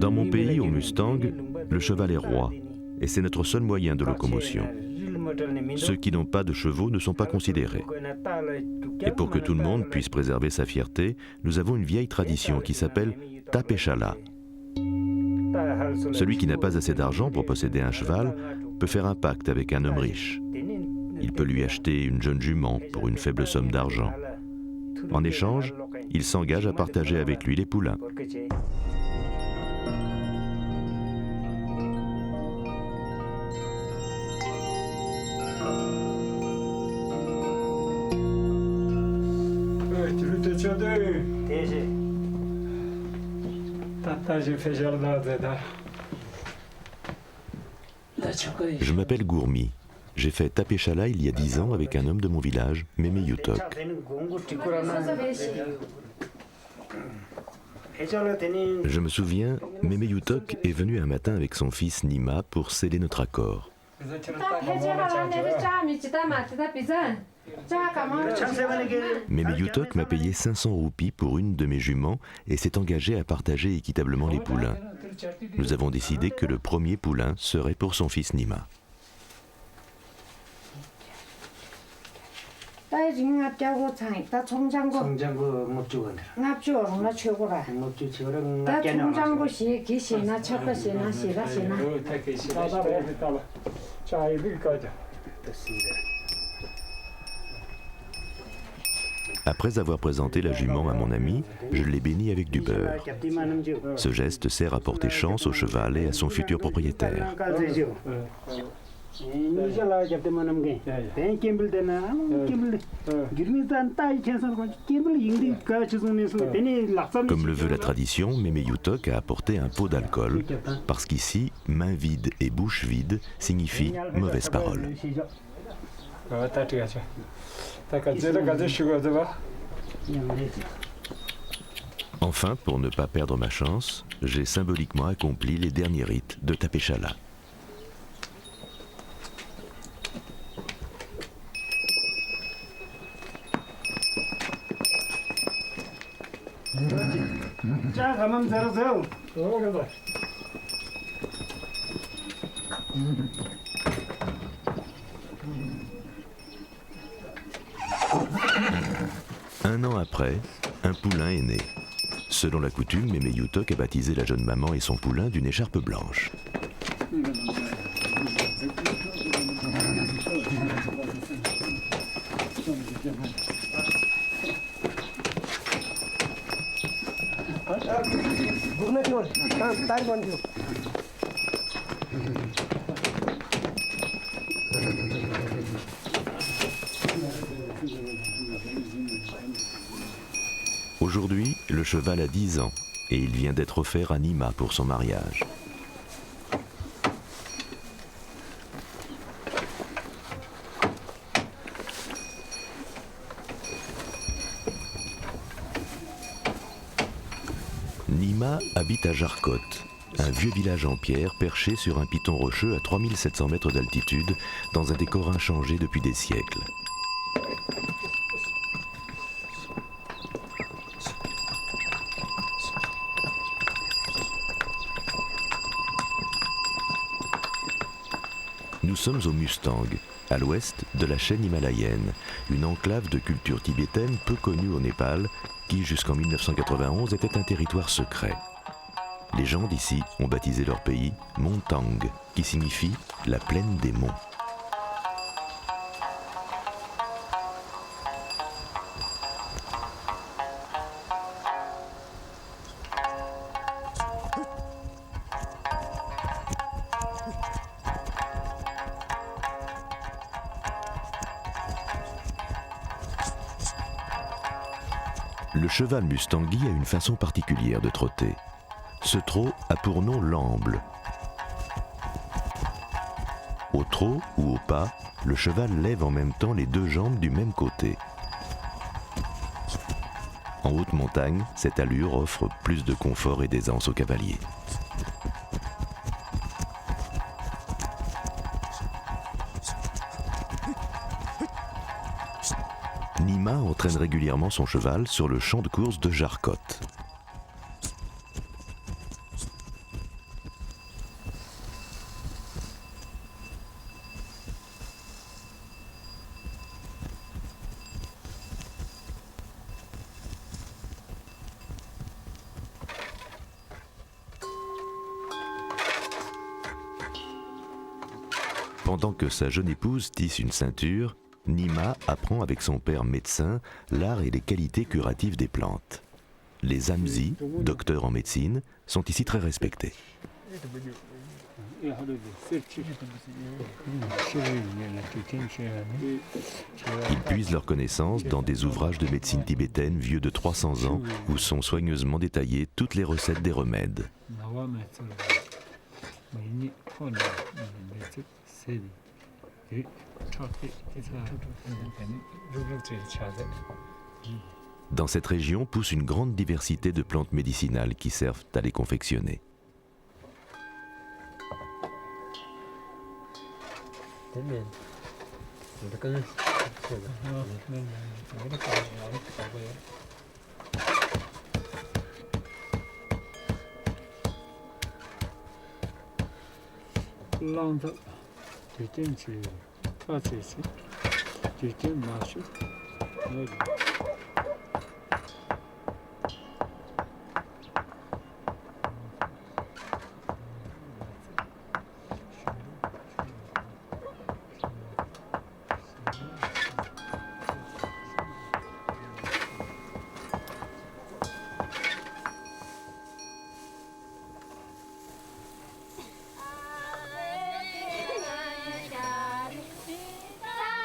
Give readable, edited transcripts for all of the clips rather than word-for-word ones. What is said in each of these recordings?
Dans mon pays, au Mustang, le cheval est roi et c'est notre seul moyen de locomotion. Ceux qui n'ont pas de chevaux ne sont pas considérés. Et pour que tout le monde puisse préserver sa fierté, nous avons une vieille tradition qui s'appelle Tapechala. Celui qui n'a pas assez d'argent pour posséder un cheval peut faire un pacte avec un homme riche. Il peut lui acheter une jeune jument pour une faible somme d'argent. En échange, il s'engage à partager avec lui les poulains. Je m'appelle Gourmi. J'ai fait Tapechala il y a 10 ans avec un homme de mon village, Mémé Yutok. Je me souviens, Mémé Yutok est venu un matin avec son fils Nima pour sceller notre accord. Mémé Yutok m'a payé 500 roupies pour une de mes juments et s'est engagé à partager équitablement les poulains. Nous avons décidé que le premier poulain serait pour son fils Nima. Après avoir présenté la jument à mon ami, je l'ai bénie avec du beurre. Ce geste sert à porter chance au cheval et à son futur propriétaire. Comme le veut la tradition, Mémé Yutok a apporté un pot d'alcool, parce qu'ici, main vide et bouche vide signifie mauvaise parole. Enfin, pour ne pas perdre ma chance, j'ai symboliquement accompli les derniers rites de Tapechala. Un an après, un poulain est né. Selon la coutume, Mémé Yutok a baptisé la jeune maman et son poulain d'une écharpe blanche. Aujourd'hui, le cheval a 10 ans et il vient d'être offert à Nima pour son mariage. Nima habite à Jarkot, un vieux village en pierre perché sur un piton rocheux à 3700 mètres d'altitude dans un décor inchangé depuis des siècles. Nous sommes au Mustang, à l'ouest de la chaîne himalayenne, une enclave de culture tibétaine peu connue au Népal, qui jusqu'en 1991 était un territoire secret. Les gens d'ici ont baptisé leur pays Montang, qui signifie la plaine des monts. Le cheval mustangui a une façon particulière de trotter. Ce trot a pour nom l'amble. Au trot ou au pas, le cheval lève en même temps les deux jambes du même côté. En haute montagne, cette allure offre plus de confort et d'aisance aux cavaliers. Nima entraîne régulièrement son cheval sur le champ de course de Jarkot. Pendant que sa jeune épouse tisse une ceinture, Nima apprend avec son père médecin l'art et les qualités curatives des plantes. Les Amzi, docteurs en médecine, sont ici très respectés. Ils puisent leurs connaissances dans des ouvrages de médecine tibétaine vieux de 300 ans où sont soigneusement détaillées toutes les recettes des remèdes. Dans cette région pousse une grande diversité de plantes médicinales qui servent à les confectionner.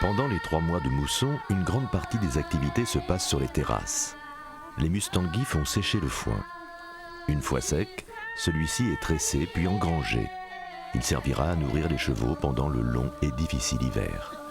Pendant les 3 mois de mousson, une grande partie des activités se passe sur les terrasses. Les mustangis font sécher le foin. Une fois sec, celui-ci est tressé puis engrangé. Il servira à nourrir les chevaux pendant le long et difficile hiver.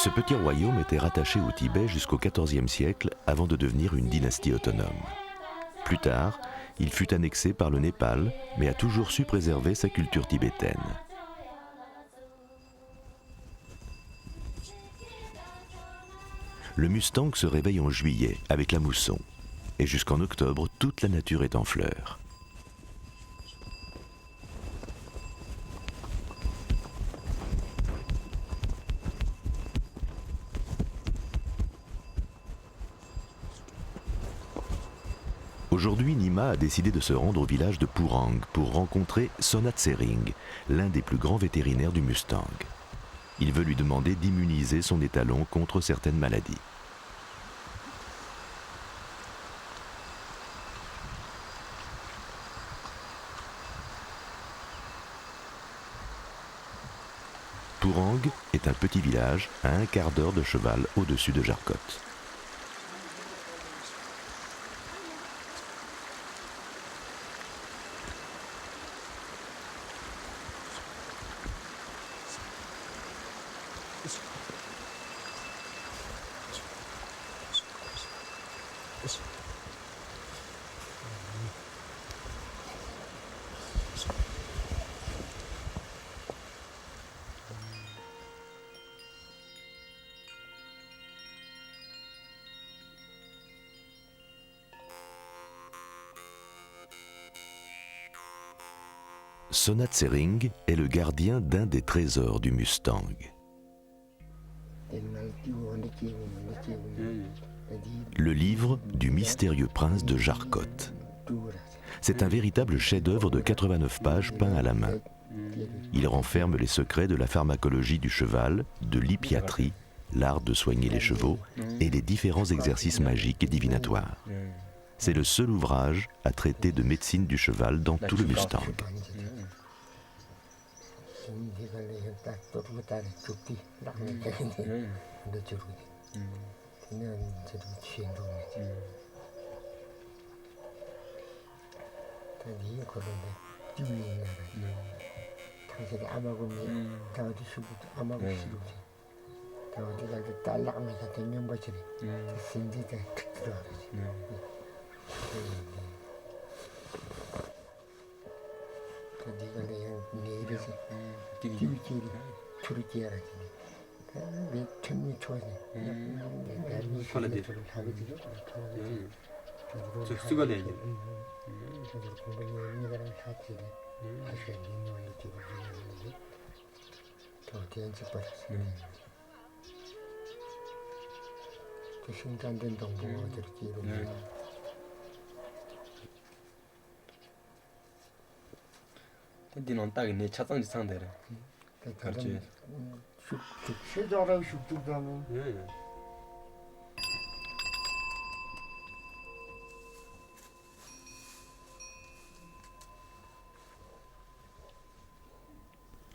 Ce petit royaume était rattaché au Tibet jusqu'au XIVe siècle avant de devenir une dynastie autonome. Plus tard, il fut annexé par le Népal, mais a toujours su préserver sa culture tibétaine. Le Mustang se réveille en juillet avec la mousson, et jusqu'en octobre, toute la nature est en fleurs. Aujourd'hui, Nima a décidé de se rendre au village de Purang pour rencontrer Sonat Sering, l'un des plus grands vétérinaires du Mustang. Il veut lui demander d'immuniser son étalon contre certaines maladies. Purang est un petit village à un quart d'heure de cheval au-dessus de Jarkot. Sonat Sering est le gardien d'un des trésors du Mustang. Le livre du mystérieux prince de Jarkot. C'est un véritable chef-d'œuvre de 89 pages peint à la main. Il renferme les secrets de la pharmacologie du cheval, de l'hippiatrie, l'art de soigner les chevaux, et les différents exercices magiques et divinatoires. C'est le seul ouvrage à traiter de médecine du cheval dans tout le Mustang. tadi kalau dia 당신이 아마고미 다들 수고 아마고 시도지 다들 가서 달락만 같은 명바치리 신지대 툭 들어가지 네가 내 이래서 길길이 투르기야라지 내 천미 초지 내가 콜라디 하거든요 수가 되지 공부는 이거랑 같이 아시아 민원이 되고 있는데 더 대연지 빠졌어. 그 신간된 동부들이 이루면 디는 딱 있네 차장지 상대래. 그렇지. 세자랑 슈트다는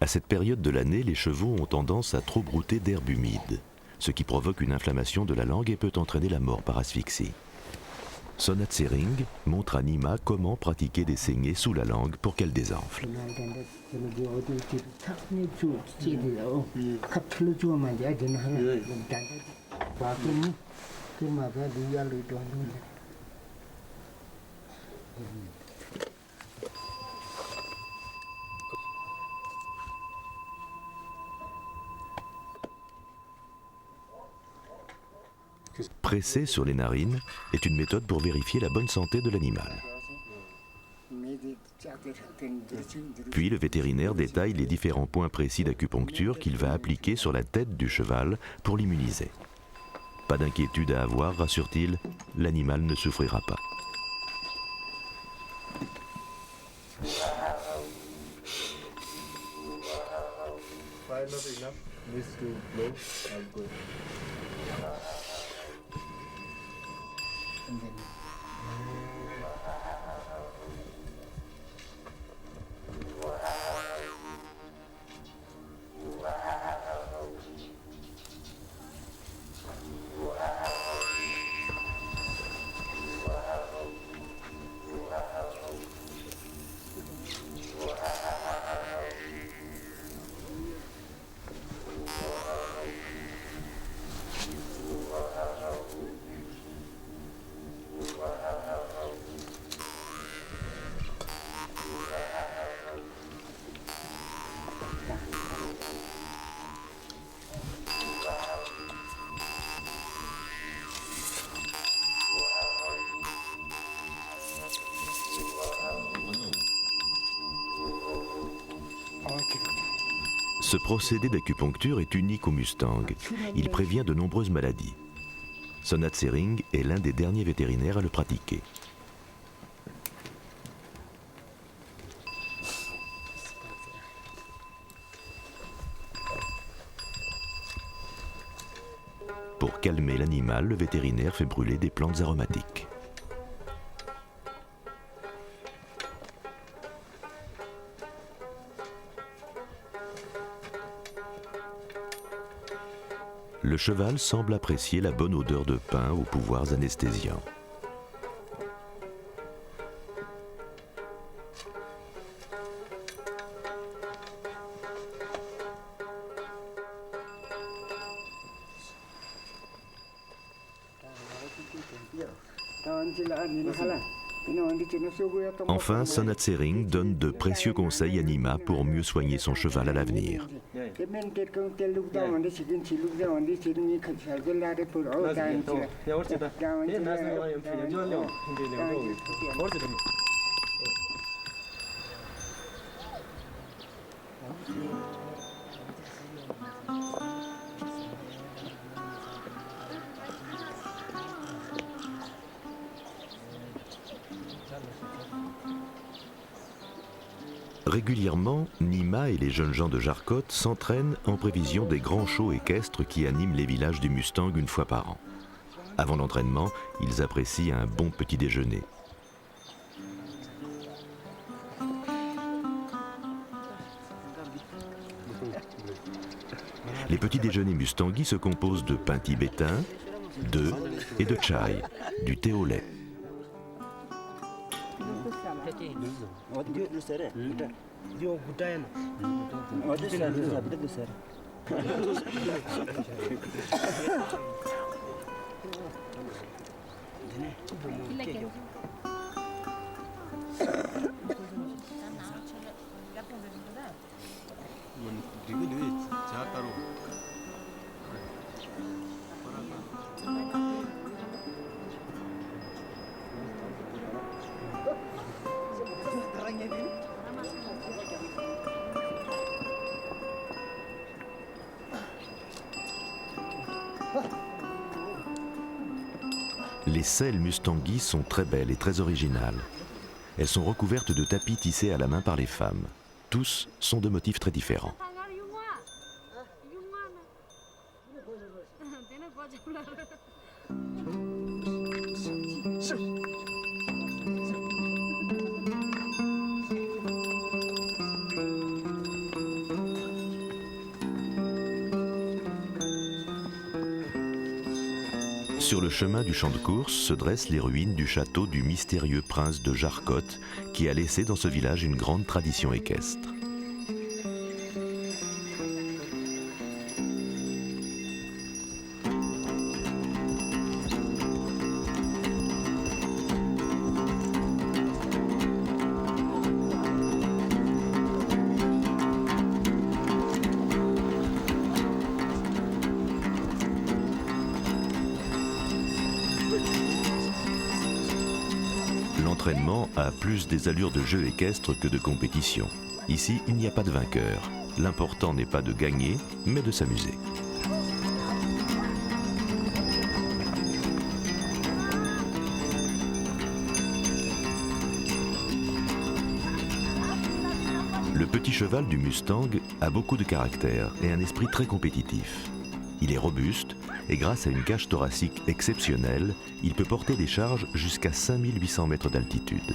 À cette période de l'année, les chevaux ont tendance à trop brouter d'herbe humide, ce qui provoque une inflammation de la langue et peut entraîner la mort par asphyxie. Sonat Sering montre à Nima comment pratiquer des saignées sous la langue pour qu'elle désenfle. Presser sur les narines est une méthode pour vérifier la bonne santé de l'animal. Puis le vétérinaire détaille les différents points précis d'acupuncture qu'il va appliquer sur la tête du cheval pour l'immuniser. Pas d'inquiétude à avoir, rassure-t-il, l'animal ne souffrira pas. Ce procédé d'acupuncture est unique au Mustang. Il prévient de nombreuses maladies. Sonat Sering est l'un des derniers vétérinaires à le pratiquer. Pour calmer l'animal, le vétérinaire fait brûler des plantes aromatiques. Le cheval semble apprécier la bonne odeur de pin aux pouvoirs anesthésiants. Enfin, Sonat Sering donne de précieux conseils à Nima pour mieux soigner son cheval à l'avenir. Régulièrement, Nima et les jeunes gens de Jarkot s'entraînent en prévision des grands shows équestres qui animent les villages du Mustang une fois par an. Avant l'entraînement, ils apprécient un bon petit déjeuner. Les petits déjeuners mustangis se composent de pain tibétain, d'œufs et de chai, du thé au lait. Dia besar ya? Dia gudang. Dia besar, dia besar. 리뷰는 제가 따로 Les selles Mustangui sont très belles et très originales. Elles sont recouvertes de tapis tissés à la main par les femmes. Tous sont de motifs très différents. Sur le chemin du champ de course se dressent les ruines du château du mystérieux prince de Jarcotte qui a laissé dans ce village une grande tradition équestre. L'entraînement a plus des allures de jeu équestre que de compétition. Ici, il n'y a pas de vainqueur. L'important n'est pas de gagner, mais de s'amuser. Le petit cheval du Mustang a beaucoup de caractère et un esprit très compétitif. Il est robuste et grâce à une cage thoracique exceptionnelle, il peut porter des charges jusqu'à 5800 mètres d'altitude.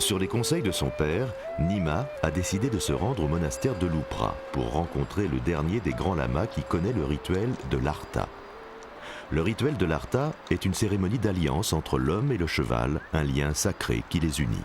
Sur les conseils de son père, Nima a décidé de se rendre au monastère de Loupra pour rencontrer le dernier des grands lamas qui connaît le rituel de l'Arta. Le rituel de l'Arta est une cérémonie d'alliance entre l'homme et le cheval, un lien sacré qui les unit.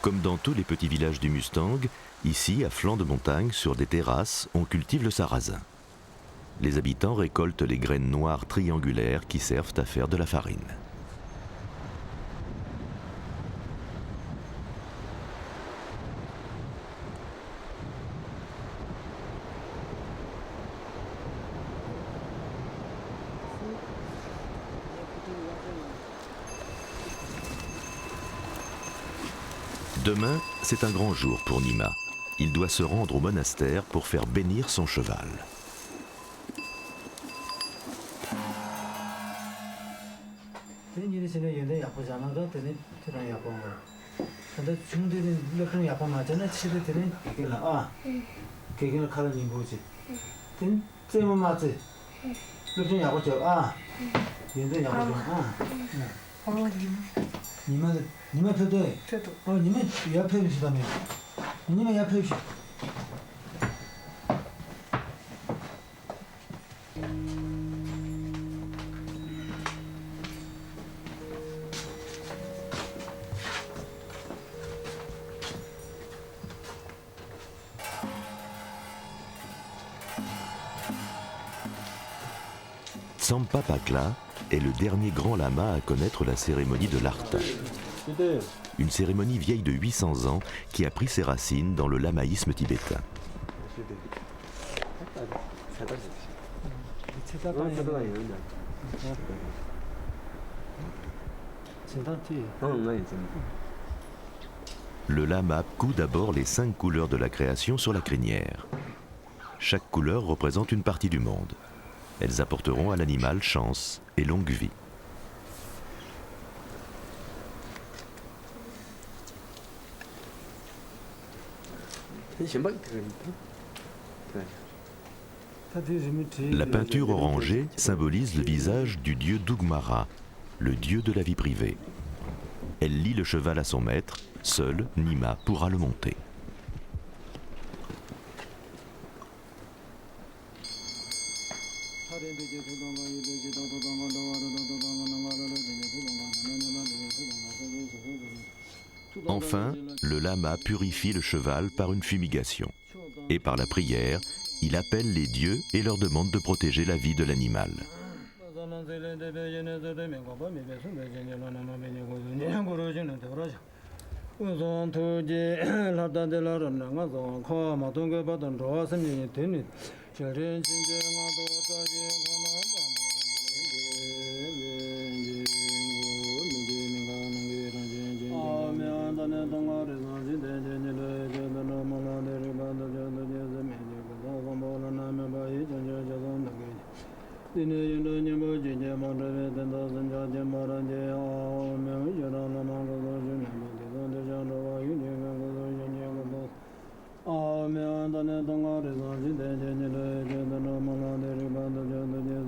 Comme dans tous les petits villages du Mustang, ici, à flanc de montagne, sur des terrasses, on cultive le sarrasin. Les habitants récoltent les graines noires triangulaires qui servent à faire de la farine. Demain, c'est un grand jour pour Nima. Il doit se rendre au monastère pour faire bénir son cheval. 니마 표도에 니마 옆에 계시다며 니마 옆에 계시 Tsampa Pakla est le dernier grand lama à connaître la cérémonie de l'Arta. Une cérémonie vieille de 800 ans qui a pris ses racines dans le lamaïsme tibétain. Le lama coud d'abord les 5 couleurs de la création sur la crinière. Chaque couleur représente une partie du monde. Elles apporteront à l'animal chance et longue vie. La peinture orangée symbolise le visage du dieu Dugmara, le dieu de la vie privée. Elle lie le cheval à son maître, seul Nima pourra le monter. Enfin, le lama purifie le cheval par une fumigation. Et par la prière, il appelle les dieux et leur demande de protéger la vie de l'animal.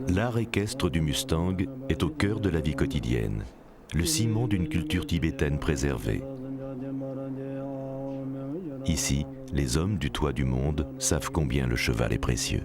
L'art équestre du Mustang est au cœur de la vie quotidienne, le ciment d'une culture tibétaine préservée. Ici, les hommes du toit du monde savent combien le cheval est précieux.